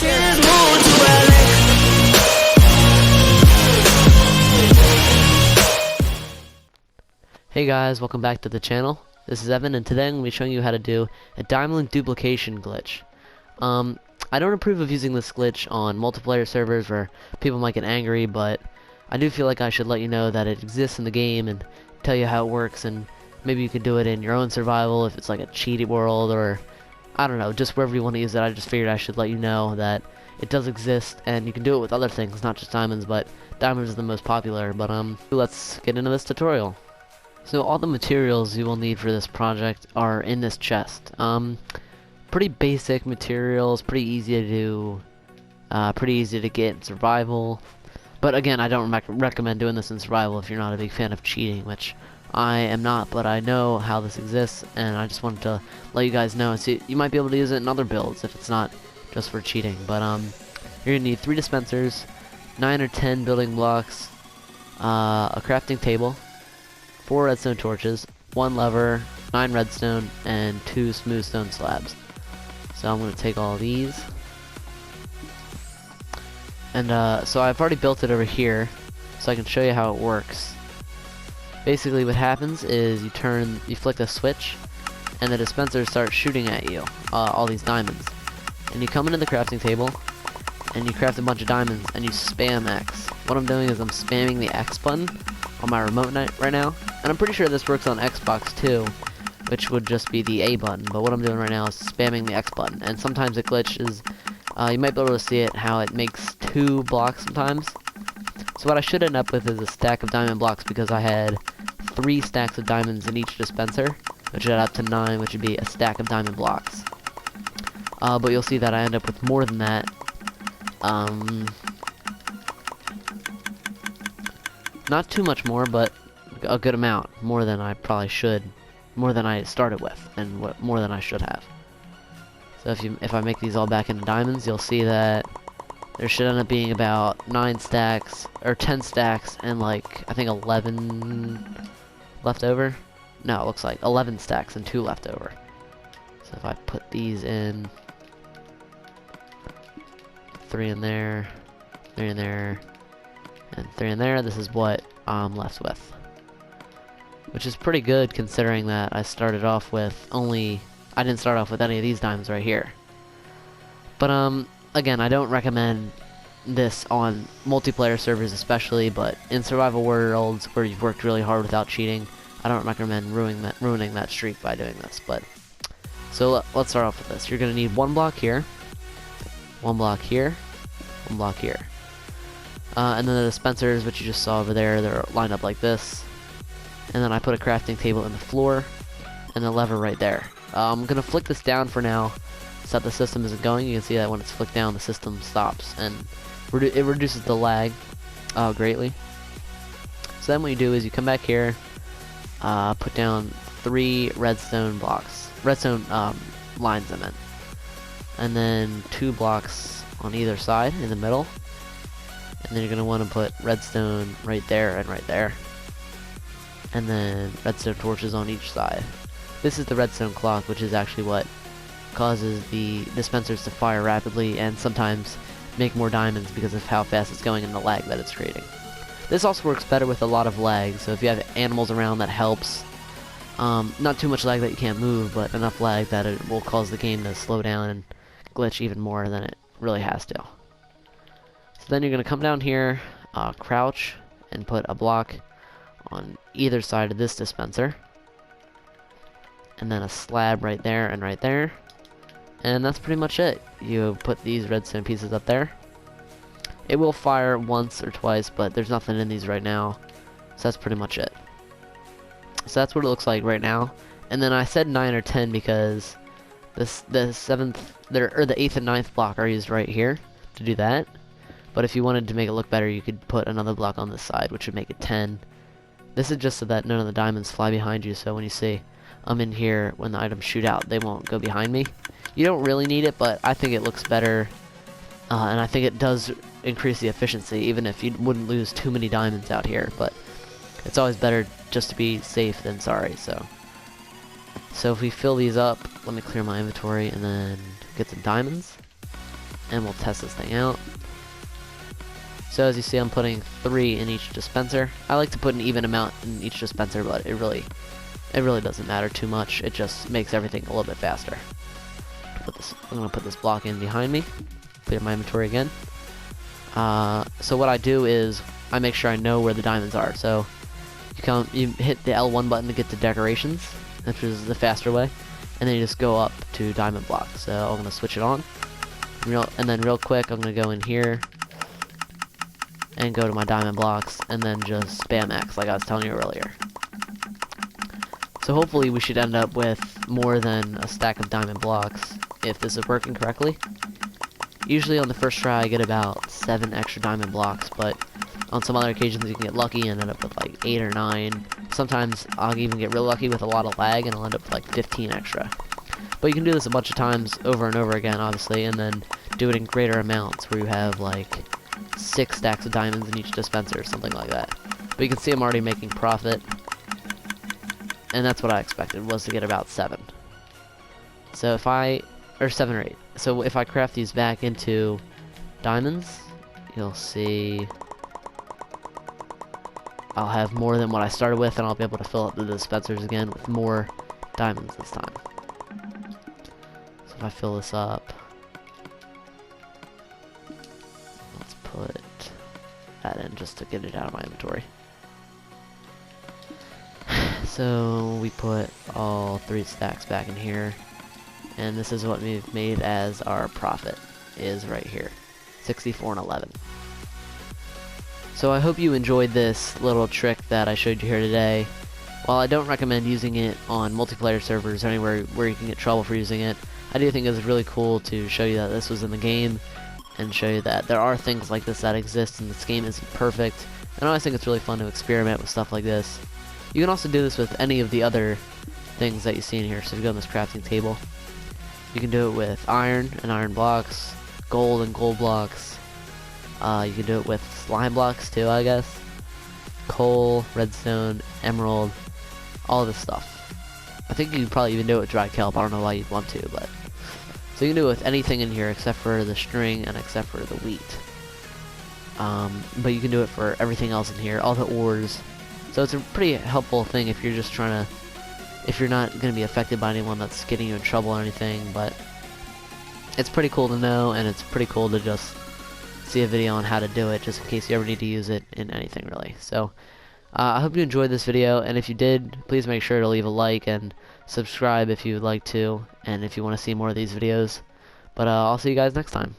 Hey guys, welcome back to the channel. This is Evan, and today I'm going to be showing you how to do a diamond duplication glitch. I don't approve of using this glitch on multiplayer servers where people might get angry, but I do feel like I should let you know that it exists in the game and tell you how it works, and maybe you could do it in your own survival if it's like a cheaty world, or I don't know, just wherever you want to use it. I just figured I should let you know that it does exist, and you can do it with other things, not just diamonds, but diamonds are the most popular. But let's get into this tutorial. So all the materials you will need for this project are in this chest. Pretty basic materials, pretty easy to do, pretty easy to get in survival. But again, I don't recommend doing this in survival if you're not a big fan of cheating, which I am not, but I know how this exists, and I just wanted to let you guys know. See, you might be able to use it in other builds if it's not just for cheating. But you're gonna need 3 dispensers, 9 or 10 building blocks, a crafting table, 4 redstone torches, 1 lever, 9 redstone, and 2 smooth stone slabs. So I'm going to take all of these. And so I've already built it over here, so I can show you how it works. Basically what happens is you flick the switch, and the dispensers start shooting at you, all these diamonds. And you come into the crafting table, and you craft a bunch of diamonds, and you spam X. What I'm doing is I'm spamming the X button on my remote right now, and I'm pretty sure this works on Xbox too, which would just be the A button. But what I'm doing right now is spamming the X button, and sometimes it glitches. You might be able to see it, how it makes 2 blocks sometimes. So what I should end up with is a stack of diamond blocks, because I had 3 stacks of diamonds in each dispenser, which would add up to 9, which would be a stack of diamond blocks. But you'll see that I end up with more than that. Not too much more, but a good amount. More than I probably should. More than I started with, and more than I should have. So if I make these all back into diamonds, you'll see that there should end up being about 9 stacks, or 10 stacks, and like, I think 11 left over? No, it looks like 11 stacks and 2 left over. So if I put these in, 3 in there, 3 in there, and 3 in there, this is what I'm left with. Which is pretty good, considering that I started off with I didn't start off with any of these diamonds right here. But again, I don't recommend this on multiplayer servers especially, but in survival worlds where you've worked really hard without cheating, I don't recommend ruining that streak by doing this. But so let's start off with this. You're gonna need 1 block here, 1 block here, 1 block here. And then the dispensers, which you just saw over there, they're lined up like this. And then I put a crafting table in the floor, and the lever right there. I'm going to flick this down for now, so that the system isn't going. You can see that when it's flicked down, the system stops, and it reduces the lag greatly. So then what you do is you come back here, put down 3 redstone blocks, redstone lines I meant, and then 2 blocks on either side in the middle. And then you're going to want to put redstone right there and right there. And then redstone torches on each side. This is the redstone clock, which is actually what causes the dispensers to fire rapidly and sometimes make more diamonds because of how fast it's going and the lag that it's creating. This also works better with a lot of lag, so if you have animals around, that helps. Not too much lag that you can't move, but enough lag that it will cause the game to slow down and glitch even more than it really has to. So then you're going to come down here, crouch, and put a block on either side of this dispenser. And then a slab right there and right there. And that's pretty much it. You put these redstone pieces up there. It will fire once or twice, but there's nothing in these right now. So that's pretty much it. So that's what it looks like right now. And then I said 9 or 10 because the 7th, or the 8th and 9th block are used right here to do that. But if you wanted to make it look better, you could put another block on this side, which would make it 10. This is just so that none of the diamonds fly behind you, so when you see I'm in here, when the items shoot out, they won't go behind me. You don't really need it, but I think it looks better, and I think it does increase the efficiency, even if you wouldn't lose too many diamonds out here. But it's always better just to be safe than sorry. So if we fill these up, let me clear my inventory and then get some diamonds. and we'll test this thing out. So as you see, I'm putting 3 in each dispenser. I like to put an even amount in each dispenser, but it really doesn't matter too much. It just makes everything a little bit faster. I'm gonna put this block in behind me. Clear my inventory again. So what I do is I make sure I know where the diamonds are. So you hit the L1 button to get to decorations, which is the faster way, and then you just go up to diamond blocks. So I'm gonna switch it on, and then real quick I'm gonna go in here and go to my diamond blocks, and then just spam X like I was telling you earlier. So hopefully we should end up with more than a stack of diamond blocks if this is working correctly. Usually on the first try I get about 7 extra diamond blocks, but on some other occasions you can get lucky and end up with like 8 or 9. Sometimes I'll even get real lucky with a lot of lag and I'll end up with like 15 extra. But you can do this a bunch of times over and over again, obviously, and then do it in greater amounts where you have like 6 stacks of diamonds in each dispenser or something like that. But you can see I'm already making profit, and that's what I expected, was to get about 7. So or 7 or 8. So if I craft these back into diamonds, you'll see I'll have more than what I started with, and I'll be able to fill up the dispensers again with more diamonds this time. So if I fill this up, let's put that in just to get it out of my inventory. So we put all 3 stacks back in here, and this is what we've made as our profit, is right here, 64 and 11. So I hope you enjoyed this little trick that I showed you here today. While I don't recommend using it on multiplayer servers or anywhere where you can get trouble for using it, I do think it's really cool to show you that this was in the game and show you that there are things like this that exist and this game isn't perfect. And I always think it's really fun to experiment with stuff like this. You can also do this with any of the other things that you see in here. So if you go on this crafting table, you can do it with iron and iron blocks, gold and gold blocks. You can do it with slime blocks too, I guess. Coal, redstone, emerald, all this stuff. I think you can probably even do it with dry kelp. I don't know why you'd want to, but so you can do it with anything in here except for the string and except for the wheat. But you can do it for everything else in here, all the ores. So it's a pretty helpful thing if you're just trying to, if you're not going to be affected by anyone that's getting you in trouble or anything. But it's pretty cool to know, and it's pretty cool to just see a video on how to do it, just in case you ever need to use it in anything really. So I hope you enjoyed this video, and if you did, please make sure to leave a like and subscribe if you would like to, and if you want to see more of these videos. But I'll see you guys next time.